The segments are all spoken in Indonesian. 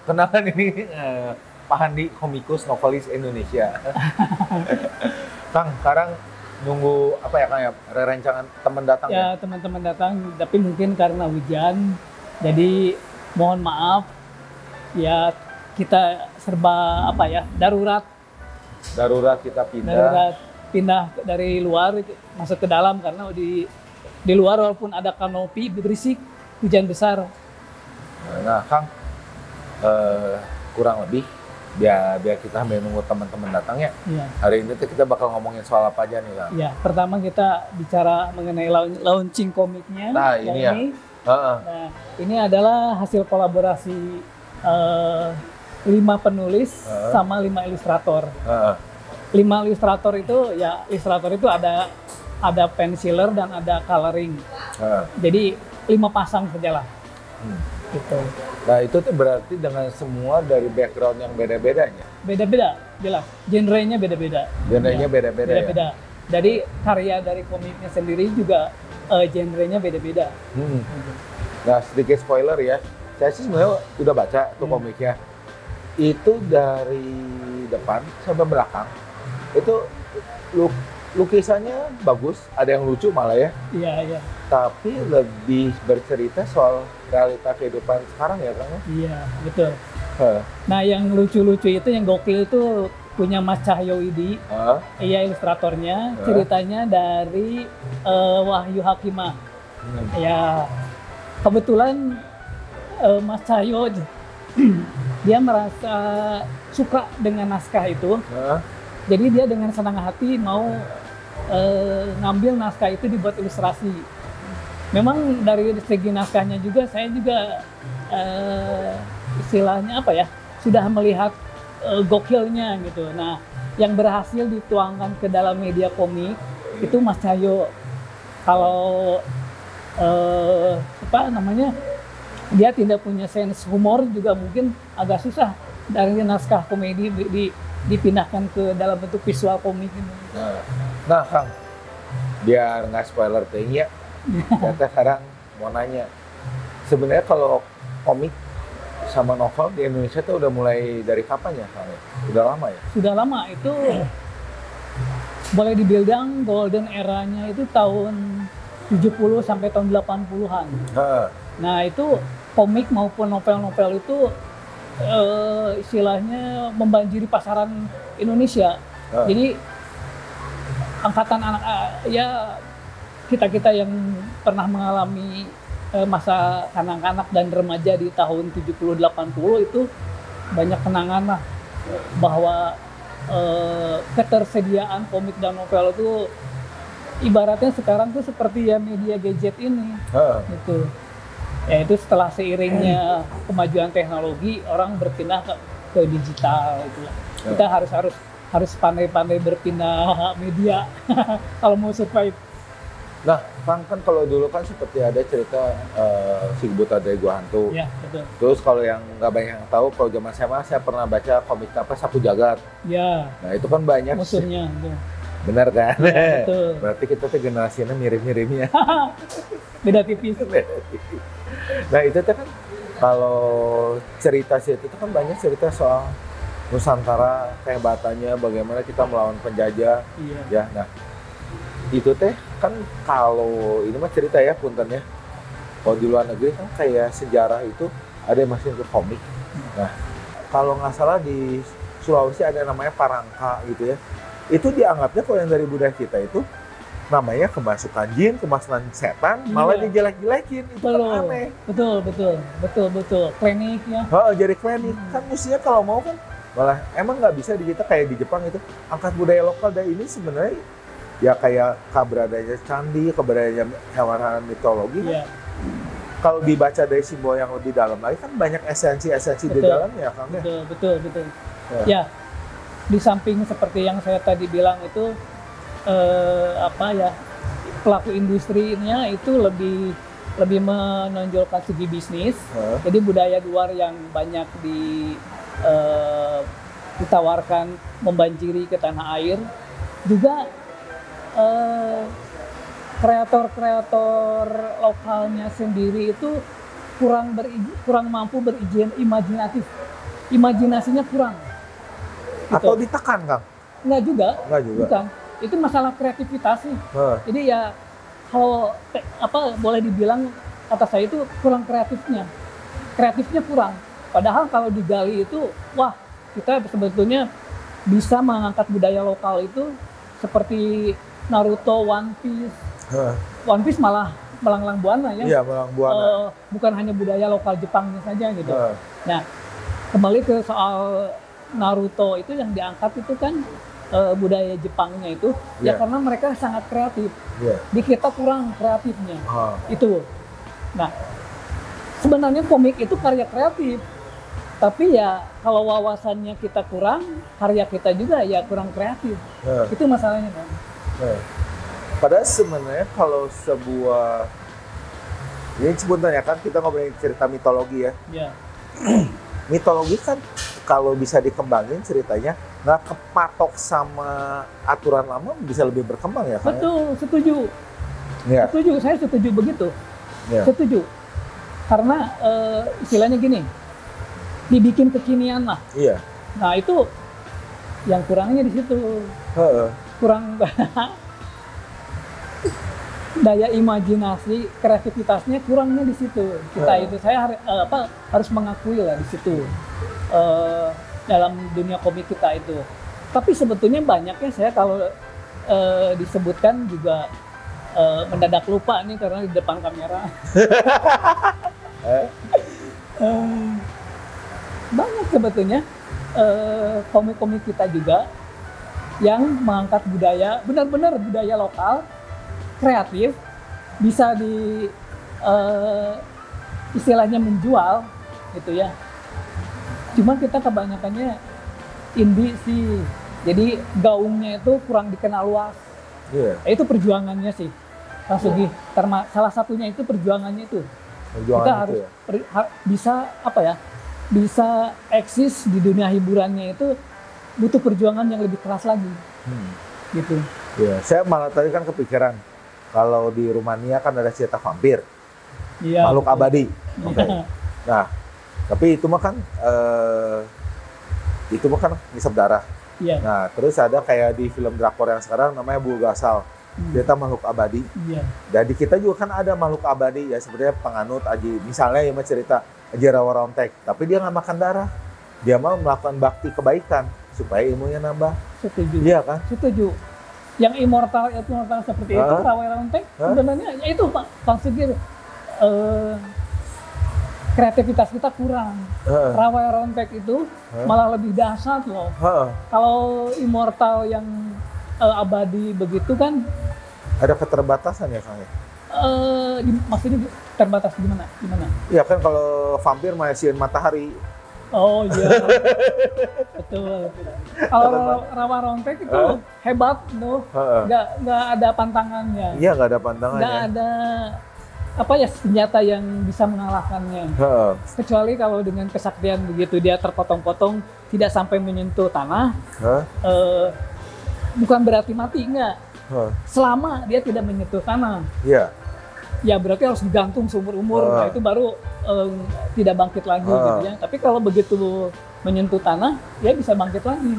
Kenalkan ini Pak Handi, komikus novelis Indonesia. Kang, sekarang nunggu apa ya Kang ya? Rencangan teman datang ya? Ya teman-teman datang, tapi mungkin karena hujan, jadi mohon maaf. Ya kita serba apa ya, darurat. Darurat kita pindah. Darurat pindah dari luar masuk ke dalam karena di luar walaupun ada kanopi berisik, hujan besar. Nah, Kang, kurang lebih biar kita sambil nunggu teman-teman datang ya. Iya. Hari ini tuh kita bakal ngomongin soal apa aja nih Kang? Ya, pertama kita bicara mengenai launching komiknya. Nah, ini ya. Nah, ini adalah hasil kolaborasi 5 penulis sama 5 ilustrator. 5 ilustrator itu ya, ilustrator itu ada penciler dan ada coloring. Jadi 5 pasang sajalah. Gitu. Nah itu tuh berarti dengan semua dari background yang beda-bedanya? Beda-beda, jelas. Genrenya beda-beda. Genrenya beda-beda ya? Beda-beda. Jadi karya dari komiknya sendiri juga genrenya beda-beda. Nah sedikit spoiler ya, saya sih sebenarnya udah baca tuh komiknya. Itu dari depan sampai belakang, itu lukisannya bagus, ada yang lucu malah ya. Iya, iya. Tapi lebih bercerita soal realita kehidupan sekarang ya Kang? Iya, betul. Nah yang lucu-lucu itu, yang gokil itu punya Mas Cahyo Widi. Iya, ilustratornya. Ceritanya dari Wahyu Hakimah. Ya, kebetulan Mas Cahyo dia merasa suka dengan naskah itu. Jadi dia dengan senang hati mau ngambil naskah itu dibuat ilustrasi. Memang dari segi naskahnya juga saya juga istilahnya apa ya, sudah melihat gokilnya gitu. Nah, yang berhasil dituangkan ke dalam media komik itu Mas Cahyo. Kalau apa namanya, dia tidak punya sense humor juga mungkin agak susah dari naskah komedi dipindahkan ke dalam bentuk visual komik ini. Nah Kang, biar nggak spoiler tinggi ya, kita sekarang mau nanya, sebenarnya kalau komik sama novel di Indonesia tuh udah mulai dari kapan ya Kang? Udah lama ya? Sudah lama, itu boleh dibilang golden eranya itu tahun 70 sampai tahun 80-an. Nah itu komik maupun novel-novel itu istilahnya membanjiri pasaran Indonesia. Jadi angkatan anak ya kita yang pernah mengalami masa kanak-kanak dan remaja di tahun 70-80 itu banyak kenangan lah bahwa ketersediaan komik dan novel itu ibaratnya sekarang tuh seperti ya media gadget ini gitu. Ya itu setelah seiringnya kemajuan teknologi, orang berpindah ke digital itu. Kita harus pandai-pandai berpindah media kalau mau survive. Nah, Kang, kan kalau dulu kan seperti ada cerita Si Buta dari Gua Hantu. Ya, betul. Terus kalau yang nggak banyak yang tahu, kalau zaman saya pernah baca komik apa Sapu Jagat. Ya. Nah itu kan banyak. Musuhnya. Benar kan? Ya, betul. Berarti kita tuh generasinya mirip-miripnya. Beda tipis. Nah itu tuh kan kalau cerita sih itu kan banyak cerita soal Nusantara, kehebatannya, bagaimana kita melawan penjajah. Iya. Ya, nah itu teh kan kalau ini mah cerita ya puntennya. Kalau di luar negeri kan kayak sejarah itu ada yang masukin ke komik. Nah kalau nggak salah di Sulawesi ada namanya Parangka gitu ya. Itu dianggapnya kalau yang dari budaya kita itu namanya kemasukan jin, kemasukan setan, malah dijelek-jelekin. Itu kan aneh. Betul. Klinik ya. Jadi klinik. Kan mestinya kalau mau kan malah emang nggak bisa di kita kayak di Jepang itu angkat budaya lokal. Dan ini sebenarnya ya kayak keberadaannya candi, keberadaannya hewan-hewan mitologi. Iya. Kalau dibaca dari simbol yang lebih dalam lagi kan banyak esensi-esensi di dalamnya Kang. Betul. Ya, di samping seperti yang saya tadi bilang itu pelaku industrinya itu lebih menonjolkan segi bisnis. Jadi budaya luar yang banyak ditawarkan membanjiri ke tanah air. juga kreator-kreator lokalnya sendiri itu kurang mampu berimajinatif, imajinasinya kurang. Atau ditekan, Kang? Enggak juga. Bukan. Itu masalah kreativitas sih. Jadi ya kalau boleh dibilang kata saya itu kurang kreatifnya kurang. Padahal kalau digali itu, wah kita sebetulnya bisa mengangkat budaya lokal itu seperti Naruto, One Piece. One Piece malah melanglang buana ya. Iya, melanglang buana. Bukan hanya budaya lokal Jepangnya saja gitu. Nah, kembali ke soal Naruto itu yang diangkat itu kan budaya Jepangnya itu ya karena mereka sangat kreatif. Di kita kurang kreatifnya. Itu. Nah, sebenarnya komik itu karya kreatif. Tapi ya kalau wawasannya kita kurang, karya kita juga ya kurang kreatif. Itu masalahnya kan. Padahal sebenarnya kalau sebuah, ini sebenarnya kan kita ngomongin cerita mitologi ya. Mitologi kan kalau bisa dikembangin ceritanya nggak kepatok sama aturan lama, bisa lebih berkembang ya kan? Betul, setuju. Setuju, saya setuju begitu. Setuju. Karena istilahnya gini, dibikin kekinian lah. Nah itu yang kurangnya di situ. Kurang daya imajinasi, kreativitasnya kurangnya di situ. Saya harus mengakui lah di situ dalam dunia komik kita itu. Tapi sebetulnya banyaknya saya kalau disebutkan juga mendadak lupa nih karena di depan kamera. Banyak sebetulnya komik-komik kita juga yang mengangkat budaya, benar-benar budaya lokal, kreatif, bisa istilahnya menjual gitu ya. Cuma kita kebanyakannya indie sih, jadi gaungnya itu kurang dikenal luas. Itu perjuangannya sih, Kang Sugi. Salah satunya itu perjuangannya itu. Kita harus bisa eksis di dunia hiburannya itu butuh perjuangan yang lebih keras lagi. Gitu. Ya, saya malah tadi kan kepikiran kalau di Rumania kan ada cerita vampir, makhluk abadi. Nah, tapi itu mah kan ngisep darah. Nah, terus ada kayak di film drakor yang sekarang namanya Bulgasal, cerita makhluk abadi. Dan di kita juga kan ada makhluk abadi ya, sebenarnya penganut Aji, misalnya yang cerita Aji Rawa Rontek, tapi dia nggak makan darah, dia mau melakukan bakti kebaikan supaya ilmunya nambah. Setuju. Iya kan? Setuju. Yang immortal seperti itu, Rawa Rontek, sebenarnya ya itu Kang Sugi, kreativitas kita kurang. Rawa Rontek itu malah lebih dahsyat loh. Kalau immortal yang abadi begitu kan ada keterbatasan ya Kang? Maksudnya terbatas gimana? Ya kan kalau vampir masih matahari. Oh iya, betul. Kalau Rawa Rontek itu hebat tuh, nggak ada pantangannya. Iya, nggak ada pantangannya. Nggak ada senjata yang bisa mengalahkannya. Kecuali kalau dengan kesaktian begitu dia terpotong-potong, tidak sampai menyentuh tanah, bukan berarti mati, enggak. Selama dia tidak menyentuh tanah. Ya berarti harus digantung seumur umur. Nah, itu baru tidak bangkit lagi gitu ya. Tapi kalau begitu menyentuh tanah, ya bisa bangkit lagi.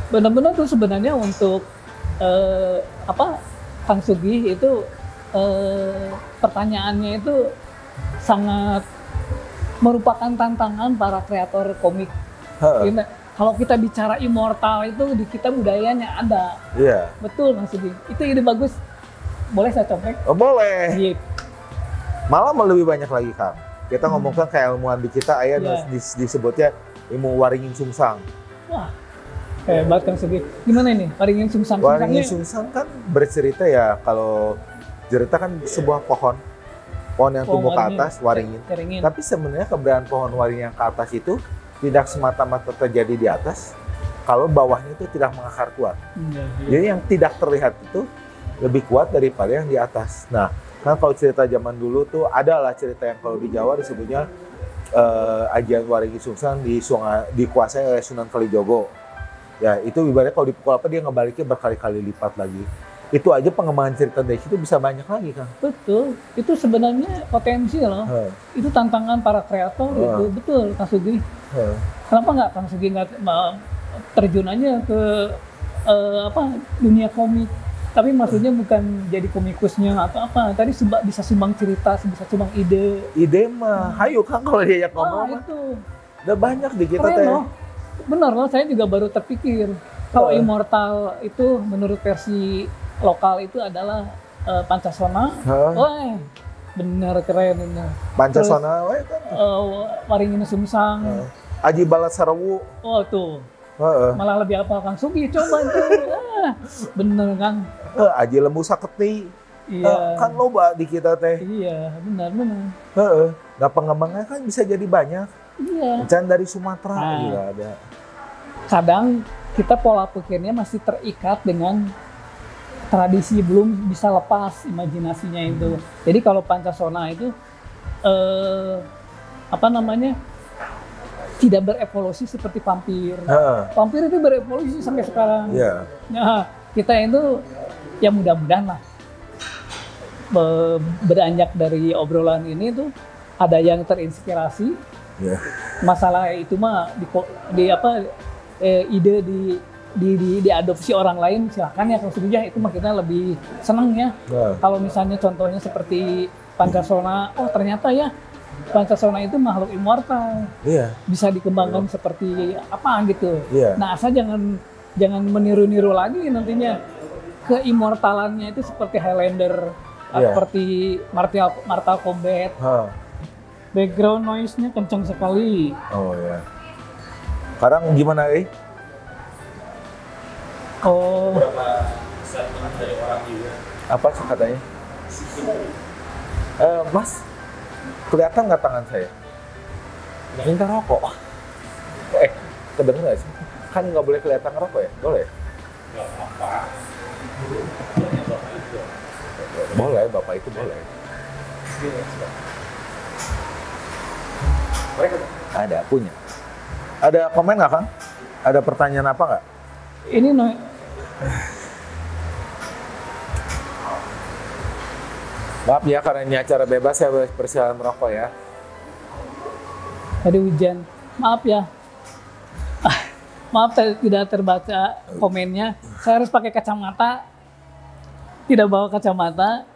Benar-benar tuh sebenarnya untuk Kang Sugi itu pertanyaannya itu sangat merupakan tantangan para kreator komik. Kalau kita bicara immortal itu di kita budayanya ada. Betul Kang Sugi. Itu ide bagus. Boleh saya contek? Boleh. Malah lebih banyak lagi Kang. Kita ngomongkan kayak ilmuwan di kita, disebutnya ilmu Waringin Sungsang. Wah, hebat Kang Sugi. Gimana ini Waringin Sungsang? Waringin Sungsang kan bercerita ya, kalau cerita kan sebuah pohon yang tumbuh ke atas, waringin. Tapi sebenarnya keberadaan pohon waringin yang ke atas itu tidak semata-mata terjadi di atas, kalau bawahnya itu tidak mengakar kuat. Jadi yang tidak terlihat itu lebih kuat daripada yang di atas. Nah, kan kalau cerita zaman dulu tuh adalah cerita yang kalau di Jawa disebutnya Ajian Waringin Sungsang dikuasai oleh Sunan Kalijogo. Ya itu ibaratnya kalau dipukul apa dia ngebaliknya berkali-kali lipat lagi. Itu aja pengembangan cerita dari situ bisa banyak lagi kan. Betul, itu sebenarnya potensi loh. Itu tantangan para kreator gitu. Betul, Kang Sugi. Kenapa nggak Kang Sugi nggak terjun aja ke dunia komik? Tapi maksudnya bukan jadi komikusnya atau apa. Tadi bisa sumbang cerita, bisa sumbang ide. Ide mah, hayu Kang kalau diajak ngomong mah. Itu. Udah banyak di kita teh. Loh. Bener loh, saya juga baru terpikir. Kalau Immortal itu menurut versi lokal itu adalah Pancasona. Wah, bener keren ini. Pancasona, wah kan. Waringin Sumsang. Aji Balat Sarawu. Oh tuh. Malah lebih apa Kang Sugi, coba itu. Bener Kang. Aji Lembu Saketi. Iya. Kan loba di kita teh. Iya, benar. Nah pengembangnya kan bisa jadi banyak. Iya. Jangan dari Sumatera juga ada. Kadang kita pola pikirnya masih terikat dengan tradisi, belum bisa lepas imajinasinya itu. Jadi kalau Pancasona itu tidak berevolusi seperti vampir. Vampir itu berevolusi sampai sekarang. Nah, kita itu ya mudah-mudahan lah beranjak dari obrolan ini tuh ada yang terinspirasi. Masalah itu mah ide diadopsi orang lain, silahkan ya Kang Sugi, itu mah kita lebih seneng ya. Kalau misalnya contohnya seperti Pancasona, oh ternyata ya Pancasona itu makhluk immortal, bisa dikembangkan seperti apa gitu. Nah asal jangan meniru-niru lagi nantinya keimmortalannya itu seperti Highlander, seperti Mortal Kombat. Background noise-nya kencang sekali. Oh ya. Sekarang gimana Oh. Dari orang juga. Apa sih katanya? Mas, kelihatan nggak tangan saya? Minta rokok. Kedengar nggak sih? Kan nggak boleh kelihatan rokok ya? Boleh? Nggak apa-apa. Boleh, Bapak itu boleh. Ada, punya. Ada komen nggak, Kang? Ada pertanyaan apa nggak? Ini Maaf ya, karena ini acara bebas, saya persilakan merokok ya. Tadi hujan. Maaf ya. Maaf tidak terbaca komennya. Saya harus pakai kacamata. Tidak bawa kacamata.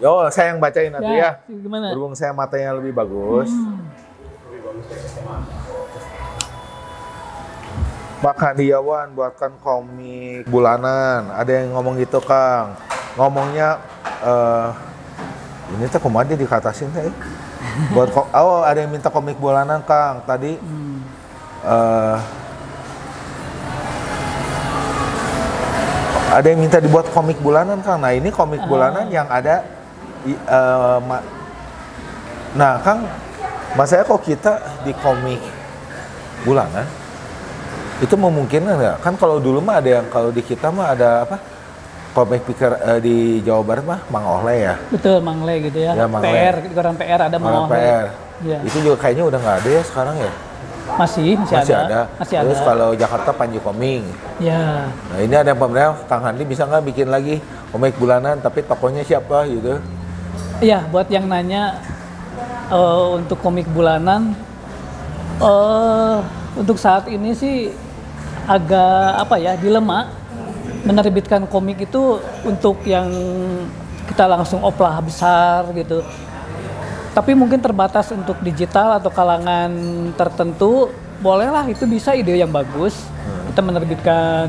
Yo, saya yang bacain nanti ya. Gimana? Berhubung saya matanya lebih bagus. Pak Hadiawan buatkan komik bulanan. Ada yang ngomong gitu, Kang. Ngomongnya ini teh kumaha dikatasin teh. Buat ada yang minta komik bulanan, Kang. Tadi ada yang minta dibuat komik bulanan, Kang. Nah, ini komik bulanan yang ada nah, Kang, maksudnya kok kita di komik bulanan itu memungkinkan nggak? Kan kalau dulu mah ada yang, kalau di kita mah ada apa? Komik pikir di Jawa Barat mah Mang Ohle ya. Betul, Mang Ohle gitu ya. PR, di koran PR ada Mang Ohle. PR. Ya. Itu juga kayaknya udah nggak ada ya sekarang ya? Masih ada. Terus kalau Jakarta Panji Koming. Ya. Nah ini ada yang pemerintah, Kang Handi bisa nggak bikin lagi komik bulanan tapi tokonya siapa gitu? Iya, buat yang nanya untuk komik bulanan, untuk saat ini sih agak dilema menerbitkan komik itu untuk yang kita langsung oplah besar gitu. Tapi mungkin terbatas untuk digital atau kalangan tertentu, bolehlah, itu bisa ide yang bagus. Kita menerbitkan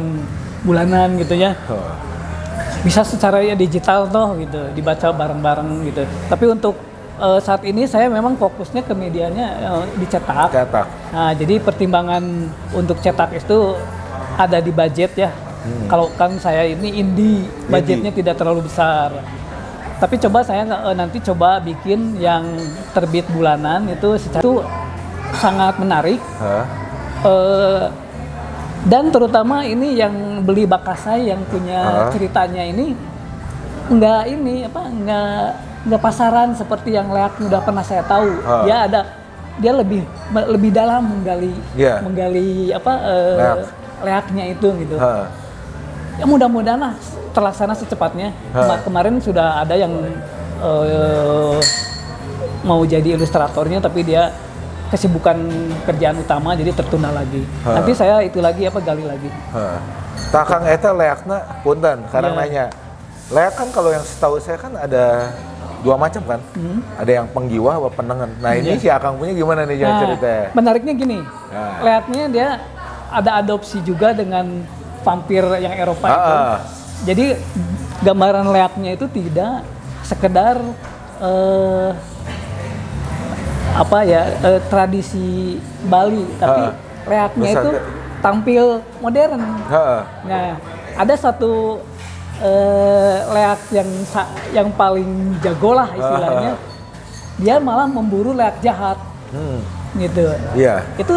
bulanan gitu ya. Bisa secara digital toh gitu, dibaca bareng-bareng gitu. Tapi untuk saat ini saya memang fokusnya ke medianya dicetak. Nah, jadi pertimbangan untuk cetak itu ada di budget ya. Kalau kan saya ini indie, budgetnya tidak terlalu besar. Tapi coba saya nanti coba bikin yang terbit bulanan itu secara itu sangat menarik. Dan terutama ini yang beli Bakasai yang punya ceritanya ini nggak pasaran seperti yang Leak udah pernah saya tahu. Dia lebih dalam menggali leaknya itu gitu. Ya mudah-mudahan lah terlaksana secepatnya. Kemarin sudah ada yang mau jadi ilustratornya tapi dia kesibukan kerjaan utama jadi tertunda lagi. Nanti saya itu lagi gali lagi. Takang eta leakna punten karena nanya. Leak kan kalau yang setahu saya kan ada 2 macam kan. Ada yang penggiwa atau penengen. Nah, ini si Akang punya gimana nih ceritanya? Menariknya gini. Leaknya dia ada adopsi juga dengan vampir yang Eropa itu. Jadi gambaran leaknya itu tidak sekedar tradisi Bali, tapi leaknya itu tampil modern. Nah, ada satu leak yang paling jago lah istilahnya, dia malah memburu leak jahat, gitu. Iya. Itu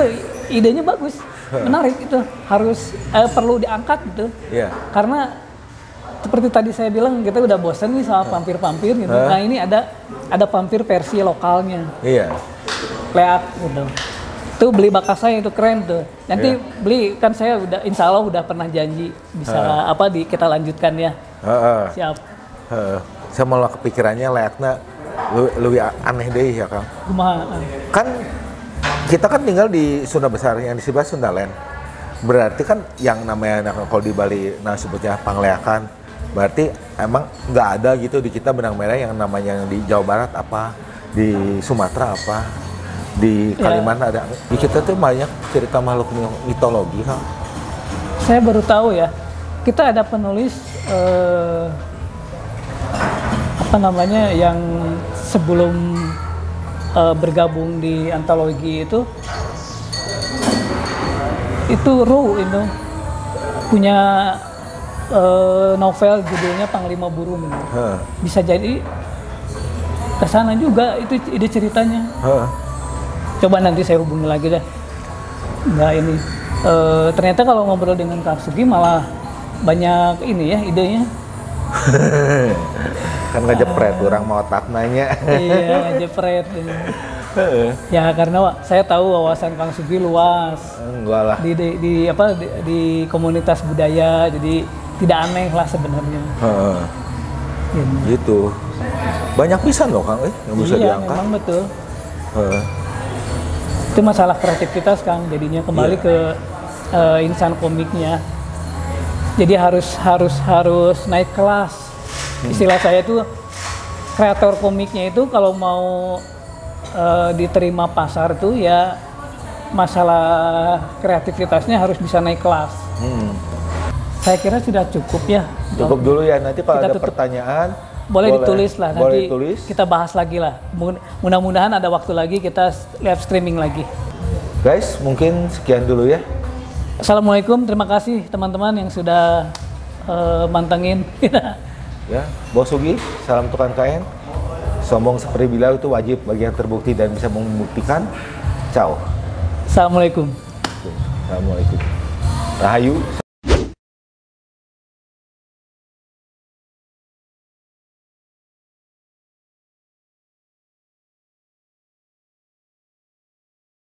idenya bagus, menarik itu, harus perlu diangkat gitu. Iya. Karena seperti tadi saya bilang kita udah bosen nih sama vampir-vampir gitu. Nah ini ada vampir versi lokalnya. Iya. Leak gitu. Itu beli bakas saya itu keren tuh. Nanti beli kan saya udah insya Allah udah pernah janji bisa kita lanjutkan ya. Siap. Saya malah kepikirannya leaknya lebih aneh deh ya Kang. Kan kita kan tinggal di Sunda Besar yang di sebelah Sundaland. Berarti kan yang namanya kalau di Bali sebutnya pangleakan. Berarti emang nggak ada gitu di kita benang merah yang namanya di Jawa Barat apa, di Sumatera apa, di Kalimantan ada. Di kita tuh banyak cerita makhluk mitologi Kang. Saya baru tahu ya. Kita ada penulis yang sebelum bergabung di antologi itu Ru itu punya novel judulnya Panglima Burung. Bisa jadi kesana juga itu ide ceritanya. Coba nanti saya hubungi lagi deh. Nggak ini. Ternyata kalau ngobrol dengan Kang Sugi malah banyak ini ya idenya. Kan ngejepret orang mau otak nanya. Iya, ngejepret. Ya karena saya tahu wawasan Kang Sugi luas. Enggak lah. Di komunitas budaya, jadi tidak aneh lah sebenarnya. Gitu. Banyak pisan loh Kang, yang bisa diangkat. Iya, memang betul. Itu masalah kreativitas Kang, jadinya kembali ke insan komiknya. Jadi harus naik kelas. Istilah saya itu kreator komiknya itu kalau mau diterima pasar tuh ya masalah kreativitasnya harus bisa naik kelas. Saya kira sudah cukup ya. Cukup dulu ya, nanti kalau ada pertanyaan boleh ditulis lah, nanti tulis. Kita bahas lagi lah. Mudah-mudahan ada waktu lagi kita live streaming lagi. Guys, mungkin sekian dulu ya. Assalamualaikum, terima kasih teman-teman yang sudah mantengin. Ya, Bos Sugi, salam tukang kain. Sombong seperti Bilal itu wajib bagi yang terbukti dan bisa membuktikan. Ciao. Assalamualaikum. Assalamualaikum. Rahayu.